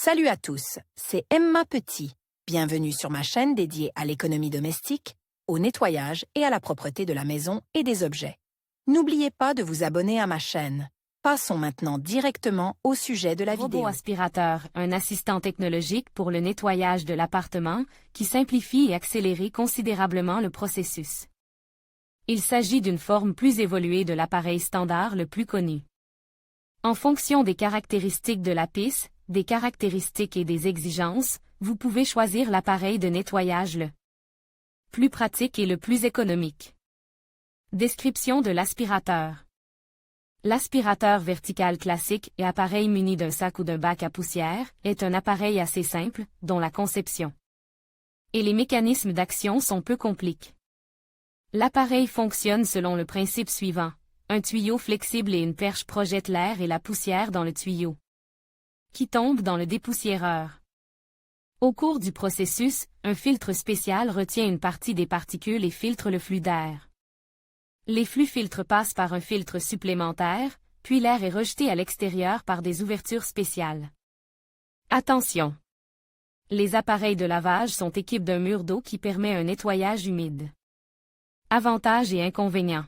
Salut à tous, c'est Emma Petit. Bienvenue sur ma chaîne dédiée à l'économie domestique, au nettoyage et à la propreté de la maison et des objets. N'oubliez pas de vous abonner à ma chaîne. Passons maintenant directement au sujet de la vidéo. Robot aspirateur, un assistant technologique pour le nettoyage de l'appartement qui simplifie et accélère considérablement le processus. Il s'agit d'une forme plus évoluée de l'appareil standard le plus connu. En fonction des caractéristiques de la pisse, des caractéristiques et des exigences, vous pouvez choisir l'appareil de nettoyage le plus pratique et le plus économique. Description de l'aspirateur. L'aspirateur vertical classique et appareil muni d'un sac ou d'un bac à poussière est un appareil assez simple, dont la conception et les mécanismes d'action sont peu compliqués. L'appareil fonctionne selon le principe suivant. Un tuyau flexible et une perche projettent l'air et la poussière dans le tuyau, qui tombe dans le dépoussiéreur. Au cours du processus, un filtre spécial retient une partie des particules et filtre le flux d'air. Les flux filtres passent par un filtre supplémentaire, puis l'air est rejeté à l'extérieur par des ouvertures spéciales. Attention! Les appareils de lavage sont équipés d'un mur d'eau qui permet un nettoyage humide. Avantages et inconvénients.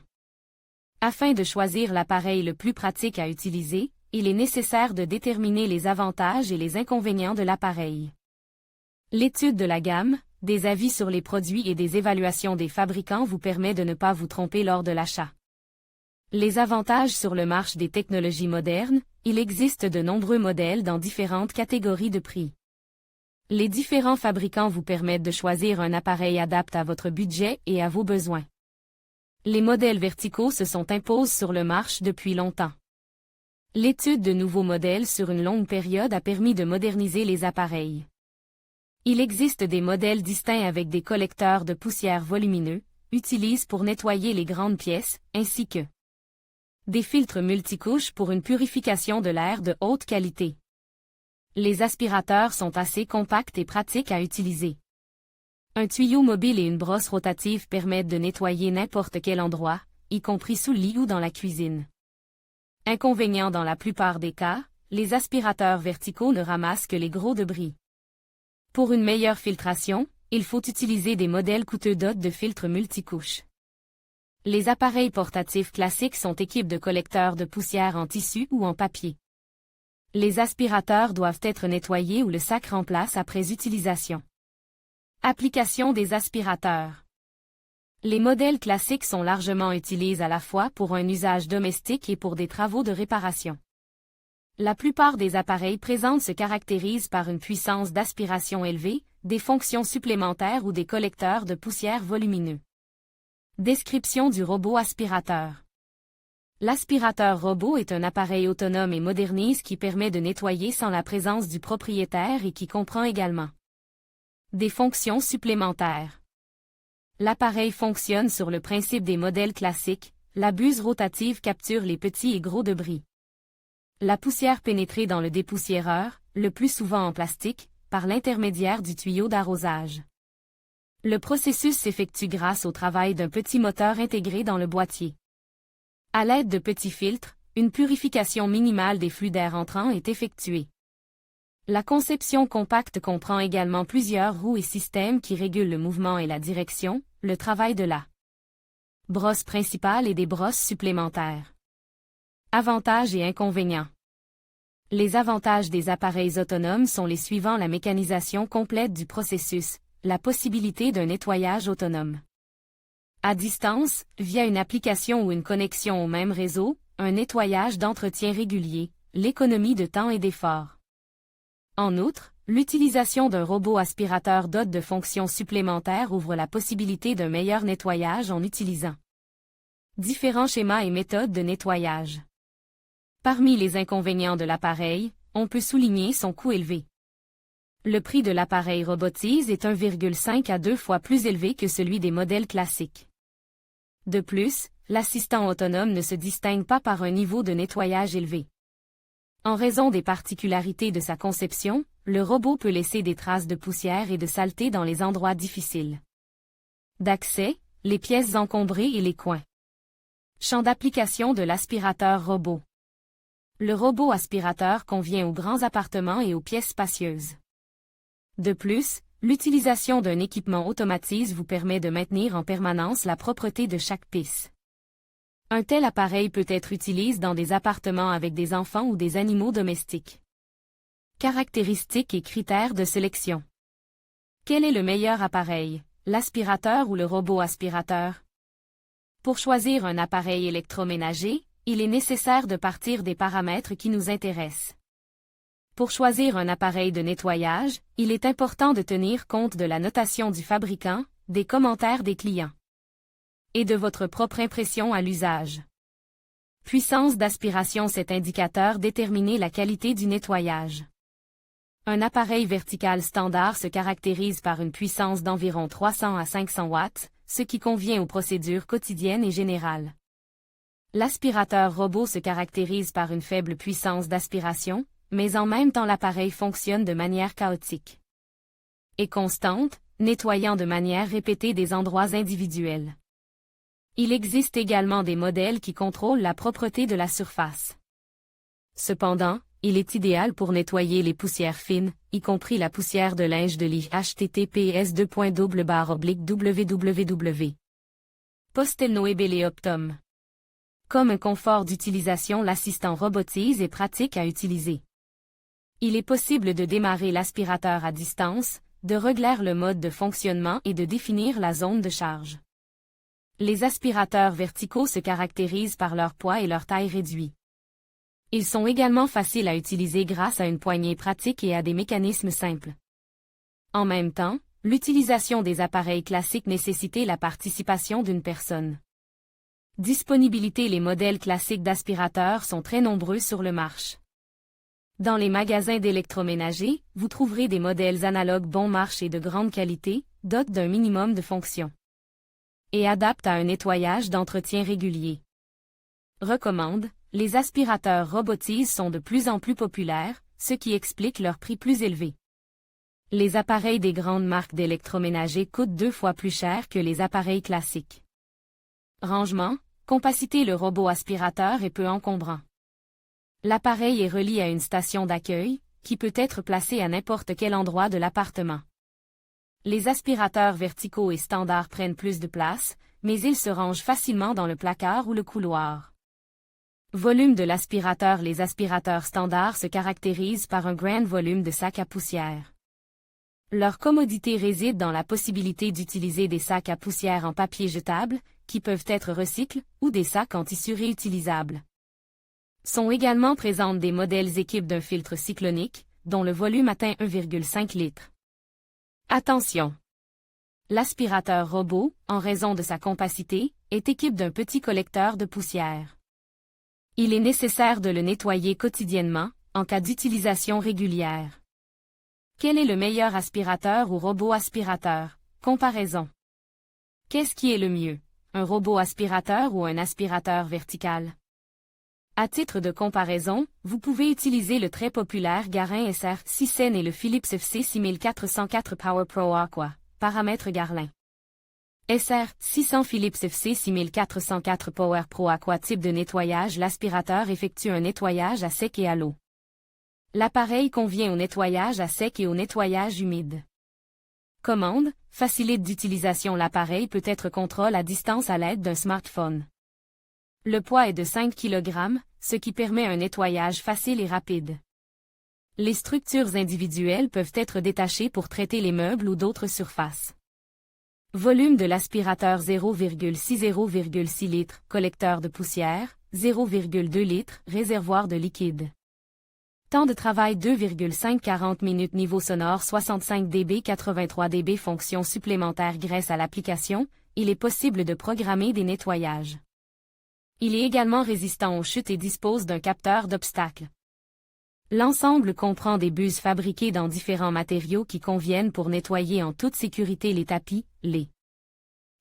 Afin de choisir l'appareil le plus pratique à utiliser, il est nécessaire de déterminer les avantages et les inconvénients de l'appareil. L'étude de la gamme, des avis sur les produits et des évaluations des fabricants vous permet de ne pas vous tromper lors de l'achat. Les avantages sur le marché des technologies modernes, il existe de nombreux modèles dans différentes catégories de prix. Les différents fabricants vous permettent de choisir un appareil adapté à votre budget et à vos besoins. Les modèles verticaux se sont imposés sur le marché depuis longtemps. L'étude de nouveaux modèles sur une longue période a permis de moderniser les appareils. Il existe des modèles distincts avec des collecteurs de poussière volumineux, utilisés pour nettoyer les grandes pièces, ainsi que des filtres multicouches pour une purification de l'air de haute qualité. Les aspirateurs sont assez compacts et pratiques à utiliser. Un tuyau mobile et une brosse rotative permettent de nettoyer n'importe quel endroit, y compris sous le lit ou dans la cuisine. Inconvénient dans la plupart des cas, les aspirateurs verticaux ne ramassent que les gros débris. Pour une meilleure filtration, il faut utiliser des modèles coûteux dotés de filtres multicouches. Les appareils portatifs classiques sont équipés de collecteurs de poussière en tissu ou en papier. Les aspirateurs doivent être nettoyés ou le sac remplace après utilisation. Application des aspirateurs. Les modèles classiques sont largement utilisés à la fois pour un usage domestique et pour des travaux de réparation. La plupart des appareils présents se caractérisent par une puissance d'aspiration élevée, des fonctions supplémentaires ou des collecteurs de poussière volumineux. Description du robot aspirateur. L'aspirateur robot est un appareil autonome et modernise qui permet de nettoyer sans la présence du propriétaire et qui comprend également des fonctions supplémentaires. L'appareil fonctionne sur le principe des modèles classiques, la buse rotative capture les petits et gros débris. La poussière pénétrée dans le dépoussiéreur, le plus souvent en plastique, par l'intermédiaire du tuyau d'arrosage. Le processus s'effectue grâce au travail d'un petit moteur intégré dans le boîtier. À l'aide de petits filtres, une purification minimale des flux d'air entrants est effectuée. La conception compacte comprend également plusieurs roues et systèmes qui régulent le mouvement et la direction, le travail de la brosse principale et des brosses supplémentaires. Avantages et inconvénients. Les avantages des appareils autonomes sont les suivants: la mécanisation complète du processus, la possibilité d'un nettoyage autonome à distance, via une application ou une connexion au même réseau, un nettoyage d'entretien régulier, l'économie de temps et d'effort. En outre, l'utilisation d'un robot aspirateur doté de fonctions supplémentaires ouvre la possibilité d'un meilleur nettoyage en utilisant différents schémas et méthodes de nettoyage. Parmi les inconvénients de l'appareil, on peut souligner son coût élevé. Le prix de l'appareil Robotise est 1,5 à 2 fois plus élevé que celui des modèles classiques. De plus, l'assistant autonome ne se distingue pas par un niveau de nettoyage élevé. En raison des particularités de sa conception, le robot peut laisser des traces de poussière et de saleté dans les endroits difficiles d'accès, les pièces encombrées et les coins. Champ d'application de l'aspirateur robot. Le robot aspirateur convient aux grands appartements et aux pièces spacieuses. De plus, l'utilisation d'un équipement automatisé vous permet de maintenir en permanence la propreté de chaque pièce. Un tel appareil peut être utilisé dans des appartements avec des enfants ou des animaux domestiques. Caractéristiques et critères de sélection. Quel est le meilleur appareil, l'aspirateur ou le robot aspirateur? Pour choisir un appareil électroménager, il est nécessaire de partir des paramètres qui nous intéressent. Pour choisir un appareil de nettoyage, il est important de tenir compte de la notation du fabricant, des commentaires des clients et de votre propre impression à l'usage. Puissance d'aspiration. Cet indicateur détermine la qualité du nettoyage. Un appareil vertical standard se caractérise par une puissance d'environ 300 à 500 watts, ce qui convient aux procédures quotidiennes et générales. L'aspirateur robot se caractérise par une faible puissance d'aspiration, mais en même temps l'appareil fonctionne de manière chaotique et constante, nettoyant de manière répétée des endroits individuels. Il existe également des modèles qui contrôlent la propreté de la surface. Cependant, il est idéal pour nettoyer les poussières fines, y compris la poussière de linge de lit. https://www. Postelnoebeleoptum. Comme un confort d'utilisation, l'assistant Robotise est pratique à utiliser. Il est possible de démarrer l'aspirateur à distance, de régler le mode de fonctionnement et de définir la zone de charge. Les aspirateurs verticaux se caractérisent par leur poids et leur taille réduite. Ils sont également faciles à utiliser grâce à une poignée pratique et à des mécanismes simples. En même temps, l'utilisation des appareils classiques nécessitait la participation d'une personne. Disponibilité. Les modèles classiques d'aspirateurs sont très nombreux sur le marché. Dans les magasins d'électroménager, vous trouverez des modèles analogues bon marché et de grande qualité, dotés d'un minimum de fonctions et adaptent à un nettoyage d'entretien régulier. Recommande, les aspirateurs Robotise sont de plus en plus populaires, ce qui explique leur prix plus élevé. Les appareils des grandes marques d'électroménager coûtent 2 fois plus cher que les appareils classiques. Rangement, compacité. Le robot aspirateur est peu encombrant. L'appareil est relié à une station d'accueil, qui peut être placée à n'importe quel endroit de l'appartement. Les aspirateurs verticaux et standards prennent plus de place, mais ils se rangent facilement dans le placard ou le couloir. Volume de l'aspirateur. Les aspirateurs standards se caractérisent par un grand volume de sacs à poussière. Leur commodité réside dans la possibilité d'utiliser des sacs à poussière en papier jetable, qui peuvent être recyclés, ou des sacs en tissu réutilisables. Sont également présentes des modèles équipés d'un filtre cyclonique, dont le volume atteint 1,5 litre. Attention! L'aspirateur robot, en raison de sa compacité, est équipé d'un petit collecteur de poussière. Il est nécessaire de le nettoyer quotidiennement, en cas d'utilisation régulière. Quel est le meilleur aspirateur ou robot aspirateur? Comparaison. Qu'est-ce qui est le mieux? Un robot aspirateur ou un aspirateur vertical? À titre de comparaison, vous pouvez utiliser le très populaire Garin SR 6N et le Philips FC 6404 Power Pro Aqua, paramètre Garlin. SR 600 Philips FC 6404 Power Pro Aqua. Type de nettoyage. L'aspirateur effectue un nettoyage à sec et à l'eau. L'appareil convient au nettoyage à sec et au nettoyage humide. Commande, facilite d'utilisation. L'appareil peut être contrôlé à distance à l'aide d'un smartphone. Le poids est de 5 kg, ce qui permet un nettoyage facile et rapide. Les structures individuelles peuvent être détachées pour traiter les meubles ou d'autres surfaces. Volume de l'aspirateur 0,6 litres, collecteur de poussière, 0,2 litres, réservoir de liquide. Temps de travail 2,40 minutes. Niveau sonore 65 dB 83 dB. Fonction supplémentaire. Grâce à l'application, il est possible de programmer des nettoyages. Il est également résistant aux chutes et dispose d'un capteur d'obstacles. L'ensemble comprend des buses fabriquées dans différents matériaux qui conviennent pour nettoyer en toute sécurité les tapis, les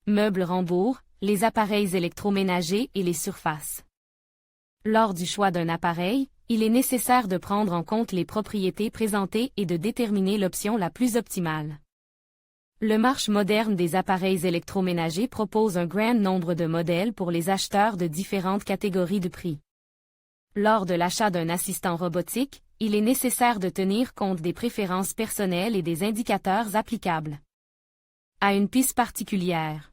meubles rembourgs, les appareils électroménagers et les surfaces. Lors du choix d'un appareil, il est nécessaire de prendre en compte les propriétés présentées et de déterminer l'option la plus optimale. Le marché moderne des appareils électroménagers propose un grand nombre de modèles pour les acheteurs de différentes catégories de prix. Lors de l'achat d'un assistant robotique, il est nécessaire de tenir compte des préférences personnelles et des indicateurs applicables à une piste particulière.